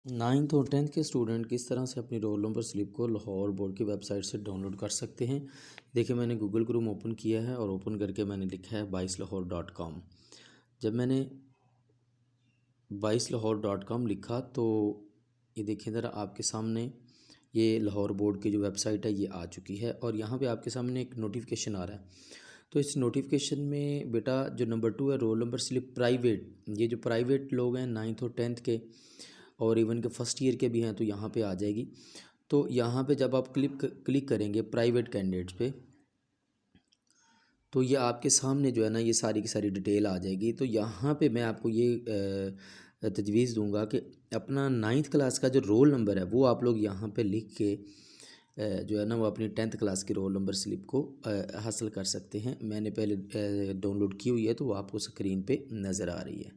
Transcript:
Ninth और tenth के student किस तरह से अपनी रोल नंबर स्लिप को लाहौर बोर्ड की वेबसाइट से डाउनलोड कर सकते हैं। देखिए, मैंने गूगल क्रोम ओपन किया है और ओपन करके मैंने लिखा है 22lahore.com। जब मैंने 22lahore.com लिखा तो ये देखिए ज़रा आपके सामने ये लाहौर बोर्ड की जो वेबसाइट है ये आ चुकी है और यहाँ पे आपके सामने एक नोटिफिकेशन आ रहा है। तो इस नोटिफिकेशन में बेटा जो नंबर 2 है रोल नंबर स्लिप प्राइवेट, ये जो प्राइवेट लोग हैं नाइन्थ और टेंथ के और इवन के फर्स्ट ईयर के भी हैं तो यहाँ पे आ जाएगी। तो यहाँ पे जब आप क्लिक करेंगे प्राइवेट कैंडिडेट्स पे तो ये आपके सामने जो है ना ये सारी की सारी डिटेल आ जाएगी। तो यहाँ पे मैं आपको ये तजवीज़ दूंगा कि अपना नाइन्थ क्लास का जो रोल नंबर है वो आप लोग यहाँ पे लिख के जो है ना वो अपनी टेंथ क्लास की रोल नंबर स्लिप को हासिल कर सकते हैं। मैंने पहले डाउनलोड की हुई है तो वो आपको स्क्रीन पे नज़र आ रही है।